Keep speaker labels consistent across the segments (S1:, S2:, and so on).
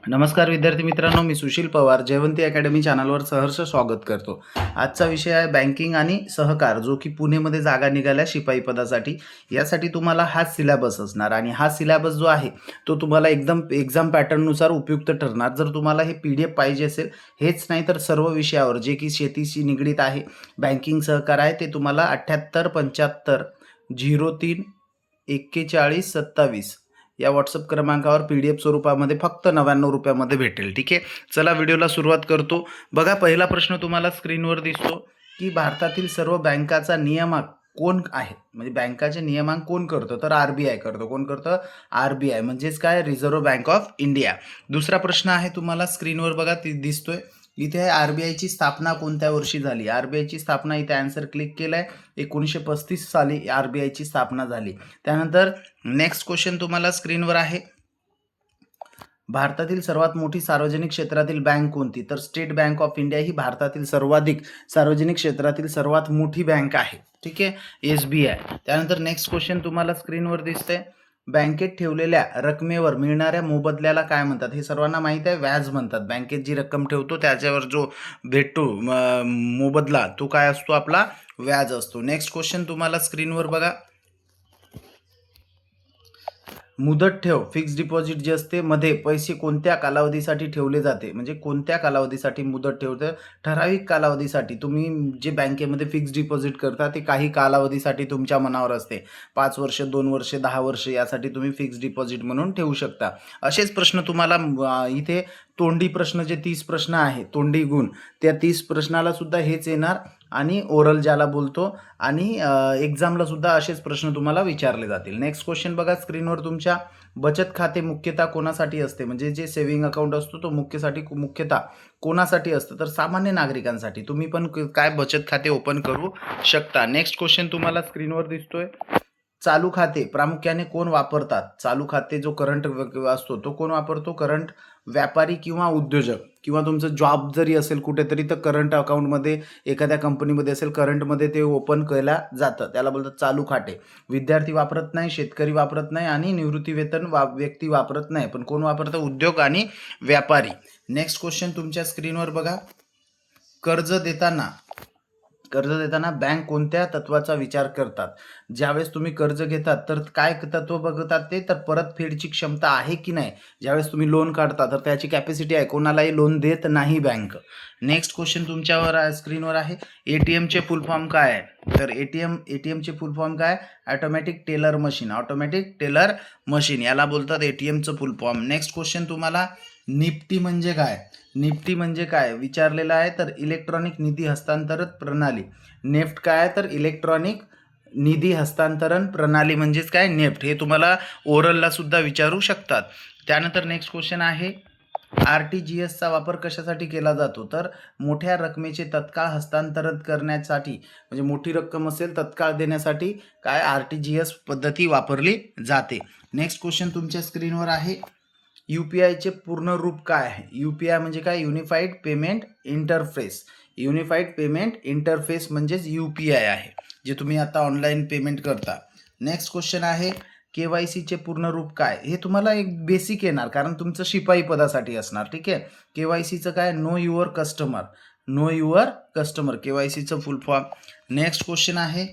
S1: नमस्कार विद्यार्थी मित्रांनो, मी सुशील पवार जयवंती अकॅडमी चॅनलवर सहर्ष स्वागत करतो. आजचा विषय आहे बँकिंग आणि सहकार, जो की पुणेमध्ये जागा निघाल्या शिपाई पदासाठी. यासाठी तुम्हाला हाच सिलेबस असणार आणि हा सिलेबस जो आहे तो तुम्हाला एकदम एक्झाम पॅटर्ननुसार उपयुक्त ठरणार. जर तुम्हाला हे PDF पाहिजे असेल, हेच नाही तर सर्व विषयावर जे की शेतीशी निगडीत आहे, बँकिंग सहकार आहे, ते तुम्हाला 78 75 03 41 27 या व्हॉट्सअप क्रमांकावर PDF स्वरूपामध्ये फक्त 99 रुपयामध्ये भेटेल. ठीक आहे, चला व्हिडिओला सुरुवात करतो. बघा, पहिला प्रश्न तुम्हाला स्क्रीनवर दिसतो की भारतातील सर्व बँकाचा नियामक कोण आहे, म्हणजे बँकाचे नियमांक कोण करतं, तर RBI करतो. कोण करतं? RBI, म्हणजेच काय, रिझर्व्ह बँक ऑफ इंडिया. दुसरा प्रश्न आहे तुम्हाला स्क्रीनवर, बघा ती दिसतोय इथे आहे, RBI ची स्थापना कोणत्या वर्षी झाली. RBI ची स्थापना, इथे आन्सर क्लिक केलाय, 1935 साली RBI ची स्थापना झाली. त्यानंतर नेक्स्ट क्वेश्चन तुम्हाला स्क्रीनवर आहे, भारतातील सर्वात मोठी सार्वजनिक क्षेत्रातील बँक कोणती, तर स्टेट बँक ऑफ इंडिया ही भारतातील सर्वाधिक सार्वजनिक क्षेत्रातील सर्वात मोठी बँक आहे. ठीक आहे, SBI. त्यानंतर नेक्स्ट क्वेश्चन तुम्हाला स्क्रीनवर दिसतंय, बँकेत ठेवलेल्या रकमेवर मिळणाऱ्या मोबदल्याला काय म्हणतात. हे सर्वांना माहीत आहे, व्याज म्हणतात. बँकेत जी रक्कम ठेवतो त्याच्यावर जो भेटतो मोबदला, तो काय असतो, आपला व्याज असतो. नेक्स्ट क्वेश्चन तुम्हाला स्क्रीनवर बघा, मुदत ठेव फिक्स डिपॉझिट जे असते मध्ये पैसे कोणत्या कालावधीसाठी ठेवले जाते, म्हणजे कोणत्या कालावधीसाठी मुदत ठेवते, ठराविक कालावधीसाठी. तुम्ही जे बँकेमध्ये फिक्स डिपॉझिट करता ते काही कालावधीसाठी तुमच्या मनावर असते, 5 वर्ष, 2 वर्ष, 10 वर्ष, यासाठी तुम्ही फिक्स डिपॉझिट म्हणून ठेवू शकता. असेच प्रश्न तुम्हाला इथे तोंडी प्रश्न, जे 30 प्रश्न आहे तोंडी गुण, त्या 30 प्रश्नाला सुद्धा हेच येणार आणि ओरल ज्याला बोलतो, आणि एक्झामला सुद्धा असेच प्रश्न तुम्हाला विचारले जातील. नेक्स्ट क्वेश्चन बघा स्क्रीनवर तुमच्या, बचत खाते मुख्यतः कोणासाठी असते, म्हणजे जे सेव्हिंग अकाउंट असतो तो मुख्यतः कोणासाठी असतं, तर सामान्य नागरिकांसाठी. तुम्ही पण काय बचत खाते ओपन करू शकता. नेक्स्ट क्वेश्चन तुम्हाला स्क्रीनवर दिसतोय, चालू खाते प्रामुख्याने कोण वापरतात. चालू खाते जो करंट असतो तो कोण वापरतो, करंट व्यापारी किंवा उद्योजक, किंवा तुमचं जॉब जरी असेल कुठेतरी तर करंट अकाउंटमध्ये एखाद्या कंपनीमध्ये असेल, करंटमध्ये ते ओपन केलं जातं, त्याला बोलतात चालू खाते. विद्यार्थी वापरत नाही, शेतकरी वापरत नाही, आणि निवृत्तीवेतन व्यक्ती वापरत नाही, पण कोण वापरतं, उद्योग आणि व्यापारी. नेक्स्ट क्वेश्चन तुमच्या स्क्रीनवर बघा, कर्ज देताना बँक कोणत्या तत्वाचा विचार करतात. ज्यावेळेस तुम्ही कर्ज घेतात तर काय तत्व बघतात ते, तर परतफेडची क्षमता आहे की नाही. ज्यावेळेस तुम्ही लोन काढता तर त्याची कॅपॅसिटी आहे, कोणालाही लोन देत नाही बँक. नेक्स्ट क्वेश्चन तुमच्यावर स्क्रीनवर आहे, ATMचे फुल फॉर्म काय आहे, तर ATMचे फुल फॉर्म काय, automatic teller machine. Automatic teller machine याला बोलतात ATMचं फुल फॉर्म. नेक्स्ट क्वेश्चन तुम्हाला, निफ्टी म्हणजे काय, निफ्टी म्हणजे काय विचारलेलं आहे, तर इलेक्ट्रॉनिक निधी हस्तांतरण प्रणाली. नेफ्ट काय आहे, तर इलेक्ट्रॉनिक निधी हस्तांतरण प्रणाली म्हणजेच काय, नेफ्ट. हे तुम्हाला ओरलला सुद्धा विचारू शकतात. त्यानंतर नेक्स्ट क्वेश्चन आहे, RTGSचा वापर कशासाठी केला जातो, तर मोठ्या रकमेचे तत्काळ हस्तांतरण करण्यासाठी, म्हणजे मोठी रक्कम असेल तत्काळ देण्यासाठी काय RTGS पद्धती वापरली जाते. नेक्स्ट क्वेश्चन तुमच्या स्क्रीनवर आहे, UPIचे पूर्ण रूप काय आहे. UPI म्हणजे काय, unified payment interface. Unified payment interface म्हणजेच UPI आहे, जे तुम्ही आता ऑनलाईन पेमेंट करता. नेक्स्ट क्वेश्चन आहे, KYCचे पूर्ण रूप काय. हे तुम्हाला एक बेसिक येणार, कारण तुमचं शिपाई पदासाठी असणार. ठीक आहे, KYCचं काय, know your customer. Know your customer KYCचं फुल फॉर्म. नेक्स्ट क्वेश्चन आहे,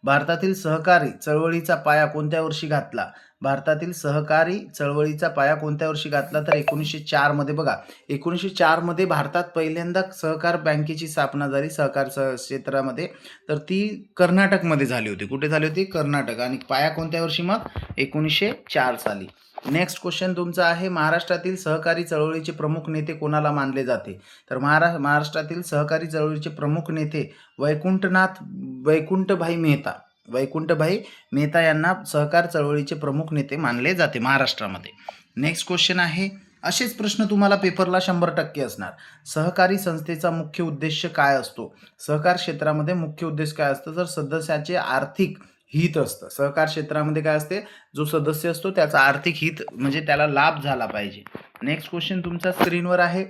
S1: भारतातील सहकारी चळवळीचा पाया कोणत्या वर्षी घातला. भारतातील सहकारी चळवळीचा पाया कोणत्या वर्षी घातला, तर 1904 मध्ये. बघा, 1904 मध्ये भारतात पहिल्यांदा सहकार बँकेची स्थापना झाली, सहकार क्षेत्रामध्ये. तर ती कर्नाटकमध्ये झाली होती. कुठे झाली होती, कर्नाटक. आणि पाया कोणत्या वर्षी, मग 1904 साली. नेक्स्ट क्वेश्चन तुमचा आहे, महाराष्ट्रातील सहकारी चळवळीचे प्रमुख नेते कोणाला मानले जाते, तर महाराष्ट्रातील सहकारी चळवळीचे प्रमुख नेते वैकुंठभाई मेहता यांना सहकार चळवळीचे प्रमुख नेते मानले जाते महाराष्ट्रामध्ये. नेक्स्ट क्वेश्चन आहे, असेच प्रश्न तुम्हाला पेपरला 100% असणार. सहकारी संस्थेचा मुख्य उद्देश काय असतो. सहकार क्षेत्रामध्ये मुख्य उद्देश काय असतं, तर सदस्याचे आर्थिक हित असतं. सहकार क्षेत्रामध्ये काय असते, जो सदस्य असतो त्याचा आर्थिक हित, म्हणजे त्याला लाभ झाला पाहिजे. नेक्स्ट क्वेश्चन तुमच्या स्क्रीनवर आहे,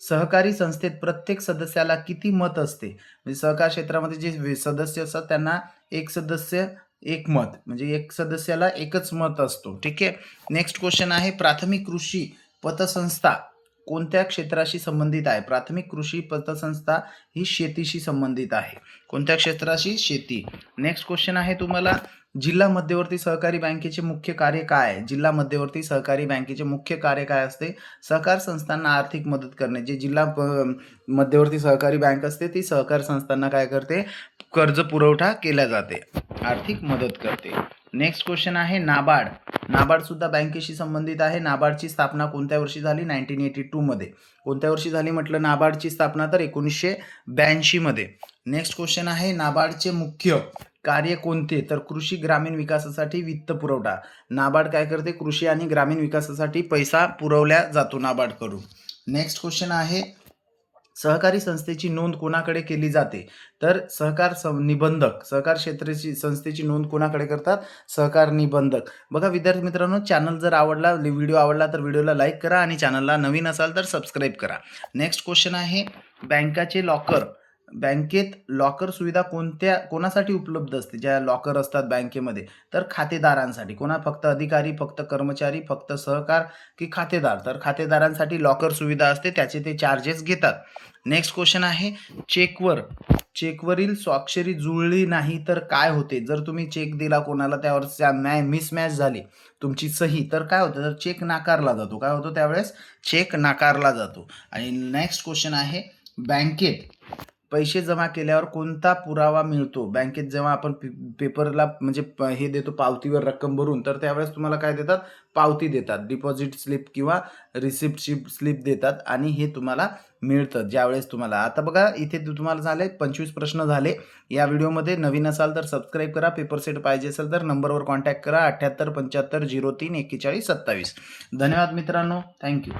S1: सहकारी संस्थेत प्रत्येक सदस्याला किती मत असते. म्हणजे सहकार क्षेत्रामध्ये जे सदस्य असतात त्यांना एक सदस्य एक मत, म्हणजे एक सदस्याला एकच मत असतो. ठीक आहे. नेक्स्ट क्वेश्चन आहे, प्राथमिक कृषी पतसंस्था कोणत्या क्षेत्राशी संबंधित आहे? प्राथमिक कृषी पतसंस्था ही शेतीशी संबंधित आहे. कोणत्या क्षेत्राशी? शेती. नेक्स्ट क्वेश्चन आहे तुम्हाला, जिल्हा मध्यवर्ती सहकारी बँकेचे मुख्य कार्य काय आहे? जिल्हा मध्यवर्ती सहकारी बँकेचे मुख्य कार्य काय असते? सहकार संस्थांना आर्थिक मदत करणे. जे जिल्हा मध्यवर्ती सहकारी बँक असते ती सहकार संस्थांना काय करते? कर्ज पुरवठा केला जाते, आर्थिक मदत करते. नेक्स्ट क्वेश्चन आहे नाबार्ड. नाबार्ड सुद्धा बँकेशी संबंधित आहे. नाबार्डची स्थापना कोणत्या वर्षी झाली? 1982 मध्ये. कोणत्या वर्षी झाली म्हटलं नाबार्डची स्थापना? तर 1982 मध्ये. नेक्स्ट क्वेश्चन आहे नाबार्डचे मुख्य कार्य कोणते? तर कृषी ग्रामीण विकासासाठी वित्त पुरवठा. नाबार्ड काय करते? कृषी आणि ग्रामीण विकासासाठी पैसा पुरवल्या जातो नाबार्डकडून. नेक्स्ट क्वेश्चन आहे सहकारी संस्थेची नोंद कोणाकडे केली जाते? तर सहकार निबंधक. सहकार क्षेत्राची संस्थेची नोंद कोणाकडे करतात? सहकार निबंधक. बघा विद्यार्थी मित्रांनो, चॅनल जर आवडला, व्हिडिओ आवडला तर व्हिडिओला लाईक करा आणि चॅनलला नवीन असाल तर सबस्क्राईब करा. नेक्स्ट क्वेश्चन आहे बँकाचे लॉकर. बँकेत लॉकर सुविधा कोणासाठी उपलब्ध असते? ज्या लॉकर असतात बँकेमध्ये, तर खातेदारांसाठी. फक्त अधिकारी, फक्त कर्मचारी, फक्त सहकार की खातेदार? तर खातेदारांसाठी लॉकर सुविधा असते, त्याचे ते चार्जेस घेतात. नेक्स्ट क्वेश्चन आहे चेकवरील स्वाक्षरी जुळली नाही तर काय होते? जर तुम्ही चेक दिला कोणाला, त्यावर मिसमॅच झाली तुमची सही, तर काय होतं? तर चेक नाकारला जातो. काय होतं त्यावेळेस? चेक नाकारला जातो. आणि नेक्स्ट क्वेश्चन आहे बँकेत पैसे जमा केल्यावर कोणता पुरावा मिळतो? बँकेत जेव्हा आपण पेपरला म्हणजे हे देतो पावतीवर रक्कम भरून, तर त्यावेळेस तुम्हाला काय देतात? पावती देतात. डिपॉझिट स्लिप किंवा रिसिप्ट स्लिप देतात आणि हे तुम्हाला मिळतं ज्यावेळेस तुम्हाला. आता बघा इथे तुम्हाला झाले 25 प्रश्न झाले या व्हिडिओमध्ये. नवीन असाल तर सबस्क्राईब करा. पेपर सेट पाहिजे असेल तर नंबरवर कॉन्टॅक्ट करा 78 75 03 41 27. धन्यवाद मित्रांनो. थँक्यू.